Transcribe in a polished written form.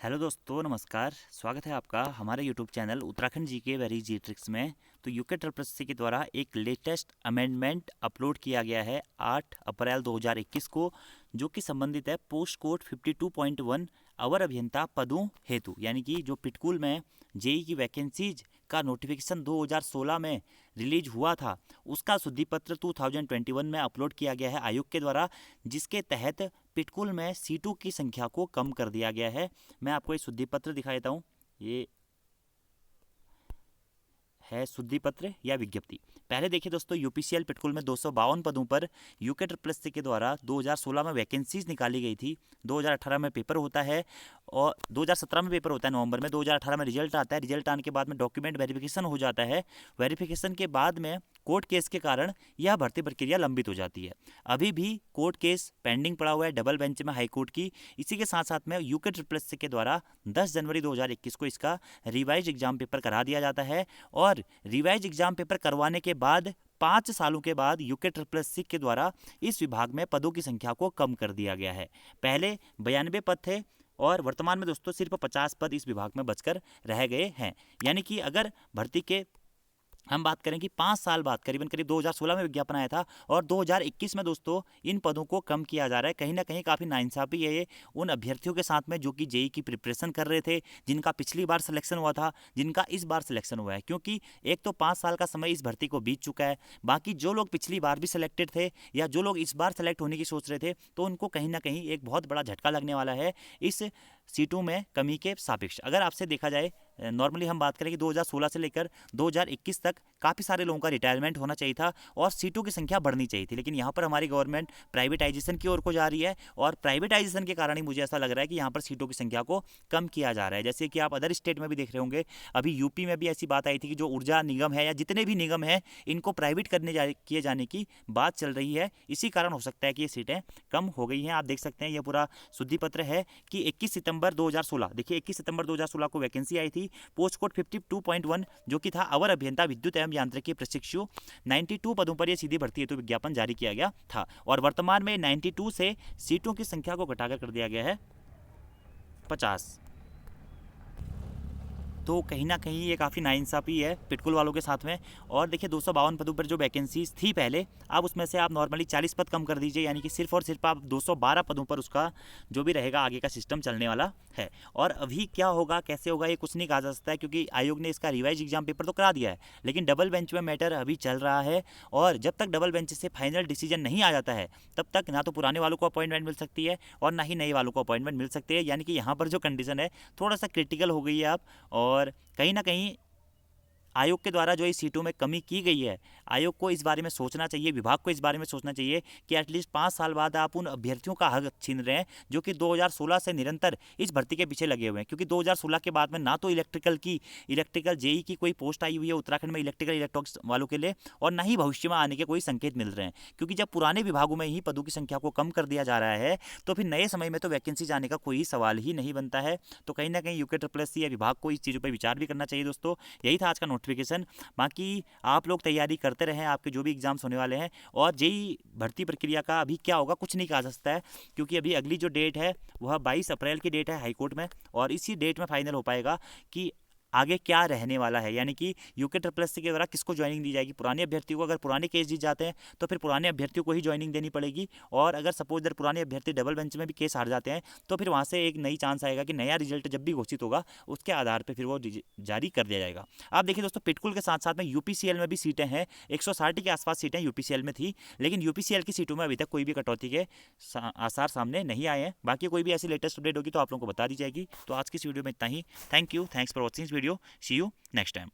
Hello दोस्तों, नमस्कार। स्वागत है आपका हमारे यूट्यूब चैनल उत्तराखंड जी के वेरी जी ट्रिक्स में। तो यूके ट्रिपल के द्वारा एक लेटेस्ट अमेंडमेंट अपलोड किया गया है 8 अप्रैल 2021 को, जो कि संबंधित है पोस्ट कोड 52.1 अवर अभियंता पदों हेतु। यानी कि जो पिटकुल में जेई की वैकेंसीज का नोटिफिकेशन 2016 में रिलीज हुआ था, उसका शुद्धि पत्र 2021 में अपलोड किया गया है आयोग के द्वारा, जिसके तहत पिटकुल में सीटों की संख्या को कम कर दिया गया है। मैं आपको ये शुद्धि पत्र दिखा देता हूँ। ये है शुद्धि पत्र या विज्ञप्ति। पहले देखिए दोस्तों, यूपीसीएल पिटकुल में 252 पदों पर यूके ट्रिपल के द्वारा 2016 में वैकेंसीज निकाली गई थी। 2018 में पेपर होता है और 2017 में पेपर होता है नवंबर में। 2018 में रिजल्ट आता है। रिजल्ट आने के बाद में डॉक्यूमेंट वेरिफिकेशन हो जाता है। वेरिफिकेशन के बाद में कोर्ट केस के कारण यह भर्ती प्रक्रिया लंबित हो जाती है। अभी भी कोर्ट केस पेंडिंग पड़ा हुआ है डबल बेंच में हाई कोर्ट की। इसी के साथ साथ में यूके ट्रिपल के द्वारा 10 जनवरी 2021 को इसका रिवाइज एग्जाम पेपर करा दिया जाता है। और रिवाइज एग्जाम पेपर करवाने के बाद 5 सालों के बाद यूके ट्रिपल के द्वारा इस विभाग में पदों की संख्या को कम कर दिया गया है। पहले 92 पद थे और वर्तमान में दोस्तों सिर्फ 50 पद इस विभाग में बचकर रह गए हैं। यानी कि अगर भर्ती के हम बात करें कि 5 साल बाद करीबन करीब 2016 में विज्ञापन आया था और 2021 में दोस्तों इन पदों को कम किया जा रहा है। कहीं ना कहीं काफ़ी नाइंसाफ़ी है ये उन अभ्यर्थियों के साथ में जो कि जेई की प्रिपरेशन कर रहे थे, जिनका पिछली बार सिलेक्शन हुआ था, जिनका इस बार सिलेक्शन हुआ है। क्योंकि एक तो 5 साल का समय इस भर्ती को बीत चुका है। बाकी जो लोग पिछली बार भी सिलेक्टेड थे या जो लोग इस बार सेलेक्ट होने की सोच रहे थे, तो उनको कहीं ना कहीं एक बहुत बड़ा झटका लगने वाला है इस सीटों में कमी के सापेक्ष। अगर आपसे देखा जाए, नॉर्मली हम बात करें कि 2016 से लेकर 2021 तक काफ़ी सारे लोगों का रिटायरमेंट होना चाहिए था और सीटों की संख्या बढ़नी चाहिए थी। लेकिन यहाँ पर हमारी गवर्नमेंट प्राइवेटाइजेशन की ओर को जा रही है और प्राइवेटाइजेशन के कारण ही मुझे ऐसा लग रहा है कि यहाँ पर सीटों की संख्या को कम किया जा रहा है। जैसे कि आप अदर स्टेट में भी देख रहे होंगे, अभी यूपी में भी ऐसी बात आई थी कि जो ऊर्जा निगम है या जितने भी निगम हैं, इनको प्राइवेट किए जाने की बात चल रही है। इसी कारण हो सकता है कि ये सीटें कम हो गई हैं। आप देख सकते हैं ये पूरा शुद्धि पत्र है कि 21 सितंबर 2016, देखिए 21 सितंबर 2016 को वैकेंसी आई थी पोस्ट कोड 52.1, जो कि था अवर अभियंता विद्युत एवं यांत्रिकी प्रशिक्षु। 92 पदों पर यह सीधी भर्ती हेतु विज्ञापन जारी किया गया था और वर्तमान में 92 से सीटों की संख्या को घटाकर कर दिया गया है 50। तो कहीं ना कहीं ये काफ़ी नाइंसाफ़ी है पिटकुल वालों के साथ में। और देखिए 252 पदों पर जो वैकेंसीज थी पहले, अब उसमें से आप नॉर्मली 40 पद कम कर दीजिए, यानी कि सिर्फ और सिर्फ आप 212 पदों पर उसका जो भी रहेगा आगे का सिस्टम चलने वाला है। और अभी क्या होगा कैसे होगा ये कुछ नहीं कहा जा सकता है, क्योंकि आयोग ने इसका रिवाइज एग्जाम पेपर तो करा दिया है, लेकिन डबल बेंच में मैटर अभी चल रहा है। और जब तक डबल बेंच से फाइनल डिसीजन नहीं आ जाता है, तब तक ना तो पुराने वालों को अपॉइंटमेंट मिल सकती है और ना ही नए वालों को अपॉइंटमेंट मिल सकती है। यानी कि यहाँ पर जो कंडीशन है थोड़ा सा क्रिटिकल हो गई है आप। और कहीं ना कहीं आयोग के द्वारा जो इस सीटों में कमी की गई है, आयोग को इस बारे में सोचना चाहिए, विभाग को इस बारे में सोचना चाहिए कि एटलीस्ट 5 साल बाद आप उन अभ्यर्थियों का हक छीन रहे हैं जो कि 2016 से निरंतर इस भर्ती के पीछे लगे हुए हैं। क्योंकि 2016 के बाद में ना तो इलेक्ट्रिकल जेई की कोई पोस्ट आई हुई है उत्तराखंड में इलेक्ट्रिकल इलेक्ट्रॉनिक्स वालों के लिए, और ना ही भविष्य में आने के कोई संकेत मिल रहे हैं। क्योंकि जब पुराने विभागों में ही पदों की संख्या को कम कर दिया जा रहा है, तो फिर नए समय में तो वैकेंसी जाने का कोई सवाल ही नहीं बनता है। तो कहीं ना कहीं यूके ट्रिपल या विभाग को इस चीज़ों पर विचार भी करना चाहिए दोस्तों। यही था आज का नोटिफिकेशन। बाकी आप लोग तैयारी करते रहें, आपके जो भी एग्जाम्स होने वाले हैं। और जेई भर्ती प्रक्रिया का अभी क्या होगा कुछ नहीं कहा जा सकता है, क्योंकि अभी अगली जो डेट है वह 22 अप्रैल की डेट है हाईकोर्ट में, और इसी डेट में फाइनल हो पाएगा कि आगे क्या रहने वाला है। यानी कि यूके ट्रिपल के द्वारा किसको ज्वाइनिंग दी जाएगी। पुराने अभ्यर्थियों को अगर पुराने केस जीत जाते हैं तो फिर पुराने अभ्यर्थियों को ही ज्वाइनिंग देनी पड़ेगी, और अगर सपोज अगर पुराने अभ्यर्थी डबल बेंच में भी केस हार जाते हैं तो फिर वहाँ से एक नई चांस आएगा कि नया रिजल्ट जब भी घोषित होगा उसके आधार पर फिर वो जारी कर दिया जाएगा। आप देखिए दोस्तों, पिटकुल के साथ साथ में यूपीसीएल में भी सीटें हैं, 160 के आसपास सीटें यूपीसीएल में थी, लेकिन यूपीसीएल की सीटों में अभी तक कोई भी कटौती के आसार सामने नहीं आए हैं। बाकी कोई भी ऐसी लेटेस्ट अपडेट होगी तो आप लोगों को बता दी जाएगी। तो आज की इस वीडियो में इतना ही। Thank you, thanks for watching this video. See you next time.